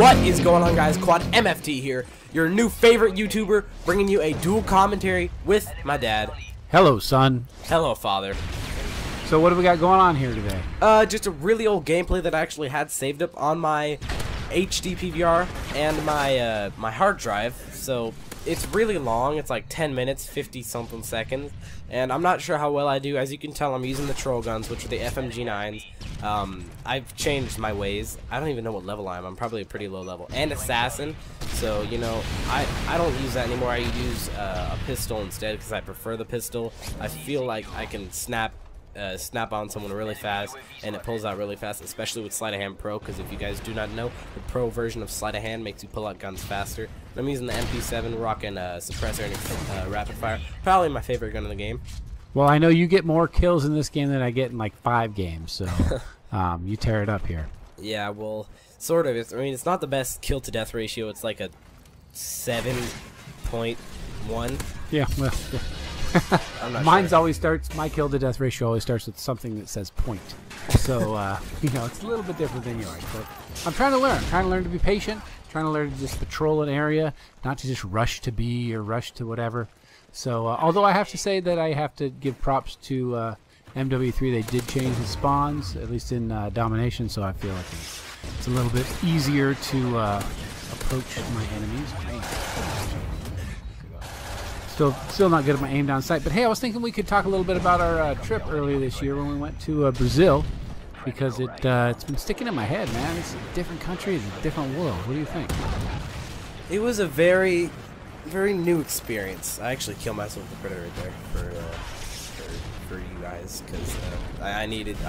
What is going on, guys? Quad MFT here, your new favorite YouTuber, bringing you a dual commentary with my dad. Hello, son. Hello, father. So what do we got going on here today? Just a really old gameplay that I actually had saved up on my HD PVR and my hard drive. So it's really long. It's like 10 minutes, 50-something seconds. And I'm not sure how well I do. As you can tell, I'm using the troll guns, which are the FMG9s. I've changed my ways. I don't even know what level I am. I'm probably a pretty low level. And assassin. So, you know, I don't use that anymore. I use a pistol instead because I prefer the pistol. I feel like I can snap on someone really fast, and it pulls out really fast, especially with sleight of hand pro, because if you guys do not know, the pro version of sleight of hand makes you pull out guns faster. I'm using the MP7, rocking suppressor and rapid fire. Probably my favorite gun in the game. Well, I know you get more kills in this game than I get in like 5 games, so you tear it up here. Yeah, well, sort of. I mean, it's not the best kill to death ratio. It's like a 7.1. Yeah, well, mine's always starts. My kill to death ratio always starts with something that says point. So you know, it's a little bit different than yours. But I'm trying to learn. I'm trying to learn to be patient. Trying to learn to just patrol an area, not to just rush to B or rush to whatever. So although I have to say that I have to give props to MW3, they did change the spawns, at least in domination. So I feel like it's a little bit easier to approach my enemies. Still not good at my aim down sight. But hey, I was thinking we could talk a little bit about our trip earlier this year when we went to Brazil, because it's been sticking in my head, man. It's a different country, it's a different world. What do you think? It was a very, very new experience. I actually killed myself with the predator right there for you guys, because I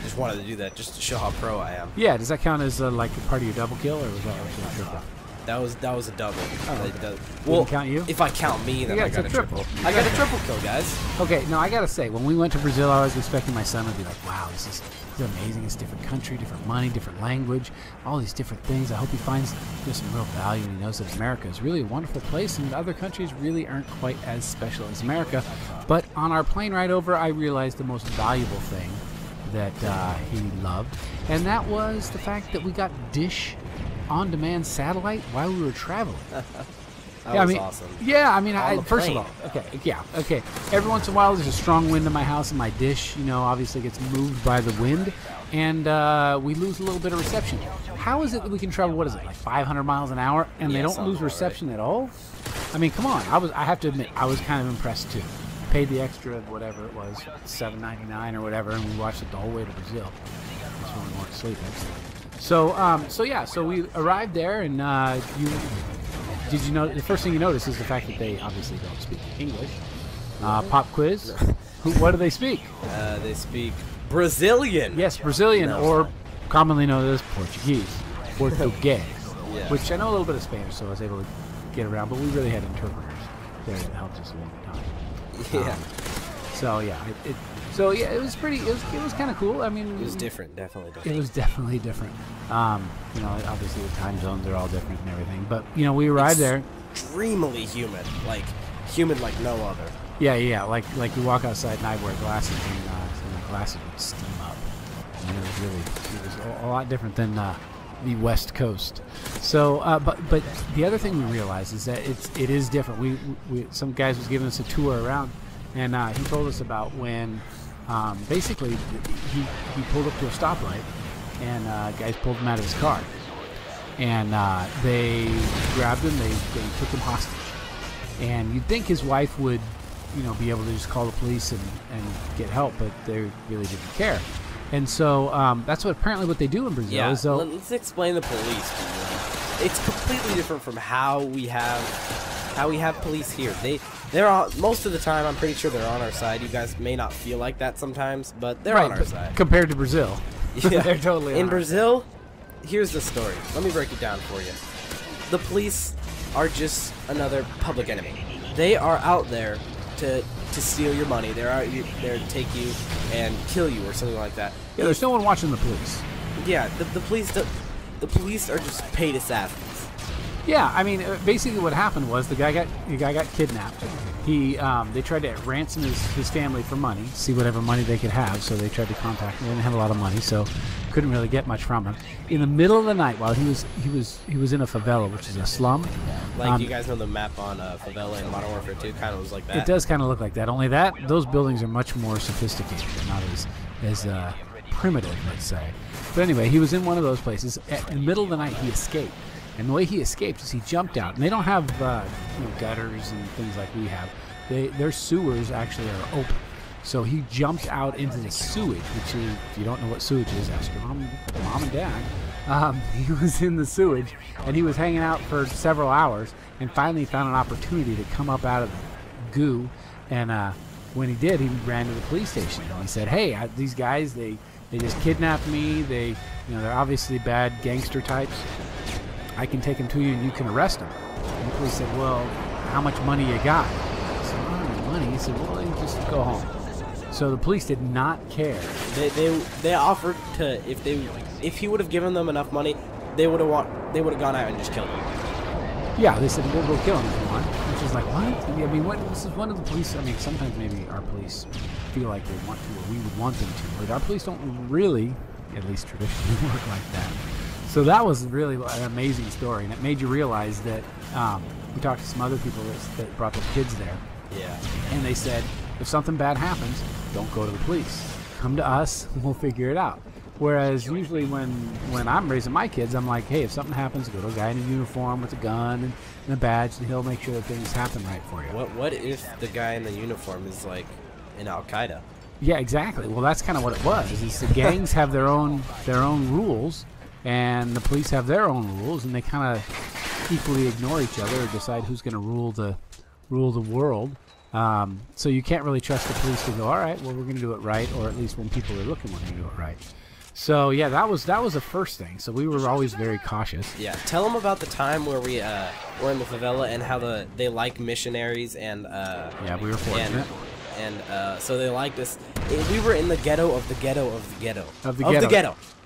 just wanted to do that just to show how pro I am. Yeah, does that count as like a part of your double kill, or was that actually a triple? That was a double. Oh, okay. Well, count you? If I count me, then I got a triple. I got a triple kill, guys. Okay, no, I gotta say, when we went to Brazil, I was expecting my son to be like, "Wow, this is amazing. It's a different country, different money, different language, all these different things. I hope he finds some real value, and he knows that America is really a wonderful place, and other countries really aren't quite as special as America." But on our plane ride over, I realized the most valuable thing that he loved, and that was the fact that we got Dish on-demand satellite while we were traveling. That was awesome. Yeah, I mean, first of all, okay. Every once in a while, there's a strong wind in my house, and my dish, you know, obviously gets moved by the wind, and we lose a little bit of reception. How is it that we can travel? What is it, like 500 miles an hour, and they don't lose reception at all? I mean, come on. I have to admit, I was kind of impressed too. Paid the extra, whatever it was, $7.99 or whatever, and we watched it the whole way to Brazil. That's when we weren't sleeping. So we arrived there, and did you know the first thing you notice is the fact that they obviously don't speak English. Pop quiz. What do they speak? They speak Brazilian. Yes, Brazilian, or commonly known as Portuguese. Portuguese. Yeah. Which I know a little bit of Spanish, so I was able to get around, but we really had interpreters there that helped us along the time. Yeah. So it was pretty. It was kind of cool. I mean, it was different, definitely different. It was definitely different. You know, obviously the time zones are all different and everything. But you know, we arrived there. Extremely humid, like no other. Yeah. Like you walk outside and I wear glasses, and my glasses would steam up. And it was a lot different than the West Coast. So, but the other thing we realized is that it is different. Some guys was giving us a tour around, and he told us about when. Basically, he pulled up to a stoplight, and guys pulled him out of his car, and they grabbed him. They took him hostage, and you'd think his wife would, you know, be able to just call the police and get help, but they really didn't care. And so that's apparently what they do in Brazil. Yeah, so let's explain the police. It's completely different from how we have police here. They're on, most of the time, I'm pretty sure they're on our side. You guys may not feel like that sometimes, but they're on our side. Compared to Brazil. Yeah. They're totally on In Brazil, here's the story. Let me break it down for you. The police are just another public enemy. They are out there to steal your money. They're out there to take you and kill you or something like that. Yeah, there's no one watching the police. Yeah, the police are just paid assassins. Yeah, I mean, basically what happened was the guy got kidnapped. They tried to ransom his family for money, see whatever money they could have. So they tried to contact him. They didn't have a lot of money, so couldn't really get much from him. In the middle of the night, while he was in a favela, which is a slum. Like you guys know the map on favela in Modern Warfare 2 kind of was like that. It does kind of look like that. Only that those buildings are much more sophisticated, and not as primitive, let's say. But anyway, he was in one of those places. At the middle of the night, he escaped. And the way he escaped is he jumped out. And they don't have gutters and things like we have. Their sewers actually are open. So he jumped out into the sewage, which is, if you don't know what sewage is, ask your mom and dad. He was in the sewage, and he was hanging out for several hours, and finally found an opportunity to come up out of the goo. And when he did, he ran to the police station. And he said, hey, these guys, they just kidnapped me. They're obviously bad gangster types. I can take them to you and you can arrest them. And the police said, well, how much money you got? I said, I don't have money. He said, well, then just go home. So the police did not care. They offered to, if he would have given them enough money, they would have gone out and just killed him. Yeah, they said, we'll go kill him if you want. Which is like, what? I mean, this is one of the police. I mean, sometimes maybe our police feel like they want to, or we would want them to, but our police don't really, at least traditionally, work like that. So that was really an amazing story, and it made you realize that we talked to some other people that brought their kids there. Yeah. And they said, if something bad happens, don't go to the police. Come to us, and we'll figure it out. Whereas usually when I'm raising my kids, I'm like, hey, if something happens, go to a guy in a uniform with a gun and a badge, and he'll make sure that things happen right for you. What if the guy in the uniform is like in Al-Qaeda? Yeah, exactly. Well, that's kind of what it was. Is the gangs have their own rules, and the police have their own rules, and they kind of equally ignore each other or decide who's going to rule the world. So you can't really trust the police to go, all right, well, we're going to do it right, or at least when people are looking, we're going to do it right. So yeah, that was the first thing. So we were always very cautious. Yeah, tell them about the time where we were in the favela and how they like missionaries and yeah, we were fortunate. And so they liked us. We were in the ghetto of the ghetto of the ghetto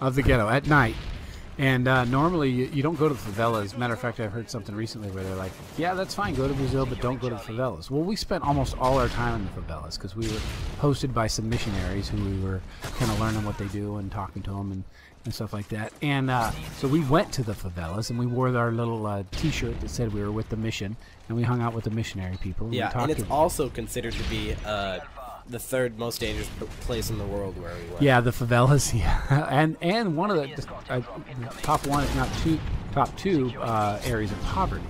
of the ghetto at night. And normally you don't go to the favelas. As a matter of fact, I've heard something recently where they're like, yeah, that's fine, go to Brazil, but don't go to the favelas. Well, we spent almost all our time in the favelas because we were hosted by some missionaries who we were kind of learning what they do and talking to them and stuff like that. And so we went to the favelas and we wore our little T-shirt that said we were with the mission, and we hung out with the missionary people. And yeah, and it's also considered to be the third most dangerous place in the world where we went. Yeah, the favelas. Yeah, and one of the top one, if not top two areas of poverty.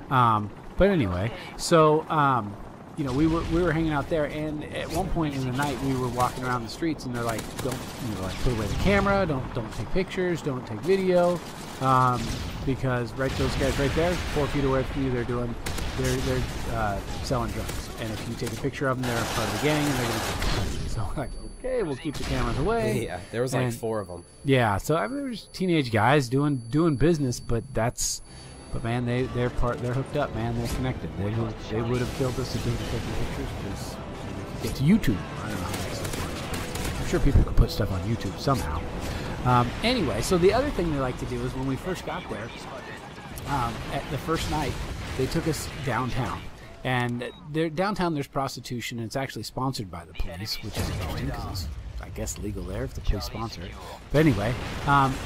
But anyway, so we were hanging out there, and at one point in the night we were walking around the streets, and they're like, don't put away the camera, don't take pictures, don't take video, because those guys right there, 4 feet away from you, they're selling drugs. And if you take a picture of them, they're part of the gang, and they're going to take pictures. So I'm like, okay, we'll keep the cameras away. Yeah, there was like 4 of them. Yeah, so I mean, there was teenage guys doing business, but man, they're hooked up, man. They're connected. They would have killed us if they were taking pictures because it's YouTube. I don't know how that's works. I'm sure people could put stuff on YouTube somehow. Anyway, so the other thing they like to do is when we first got there, at the first night, they took us downtown. And downtown there's prostitution, and it's actually sponsored by the police, which is interesting because it's, I guess, legal there if the police sponsor it. But anyway,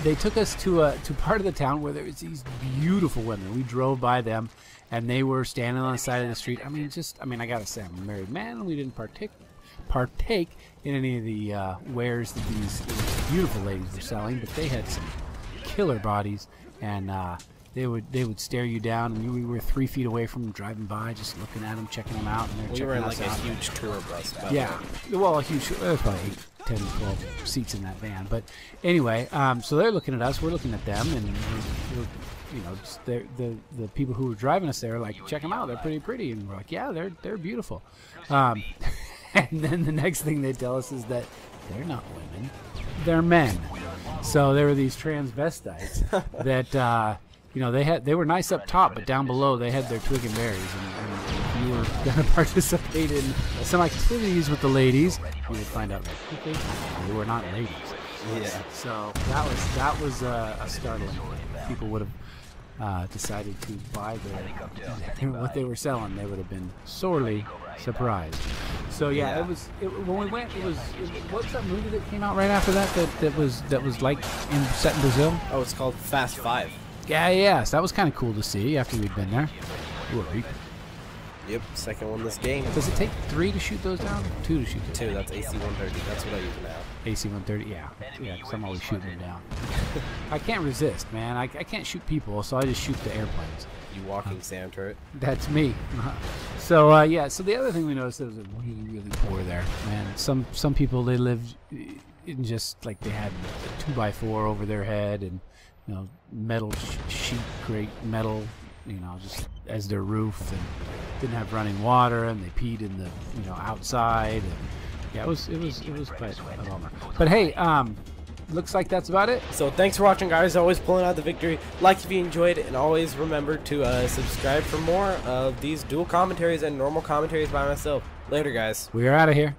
they took us to part of the town where there was these beautiful women. We drove by them, and they were standing on the side of the street. I mean, I gotta say, I'm a married man, and we didn't partake in any of the wares that these beautiful ladies were selling, but they had some killer bodies, and they would stare you down, and we were 3 feet away from them driving by, just looking at them, checking them out, and they're checking us out. We were in like a huge tour bus. Yeah, well, a huge. There's probably 8, 10, 12 seats in that van. But anyway, so they're looking at us, we're looking at them, and we're the people who were driving us there are like, check them out, they're pretty, and we're like, yeah, they're beautiful. And then the next thing they tell us is that they're not women, they're men. So there were these transvestites that. They were nice up top, but down below they had their twig and berries. And if you were going to participate in some activities with the ladies, you would find out that they were not ladies. Yeah. So that was a startling thing. People would have decided to buy what they were selling. They would have been sorely Surprise. So yeah, when we went. What's that movie that came out right after that? That was like set in Brazil. Oh, it's called Fast 5. Yeah. So that was kind of cool to see after we'd been there. Ooh, Yep, second one this game. Does it take 3 to shoot those down? 2 to shoot those 2, down? that's AC-130. That's what I use now. AC-130, yeah, because I'm always shooting them down. I can't resist, man. I can't shoot people, so I just shoot the airplanes. You walking sand turret. That's me. So yeah. So the other thing we noticed, it was really poor there, man. Some people, they lived in just like they had a 2x4 over their head and metal sheet grate metal, just as their roof, and didn't have running water, and they peed in the outside. And yeah, it was quite a bummer. But hey, looks like that's about it. So thanks for watching, guys. Always pulling out the victory. Like if you enjoyed it, and always remember to subscribe for more of these dual commentaries and normal commentaries by myself. Later, guys. We are out of here.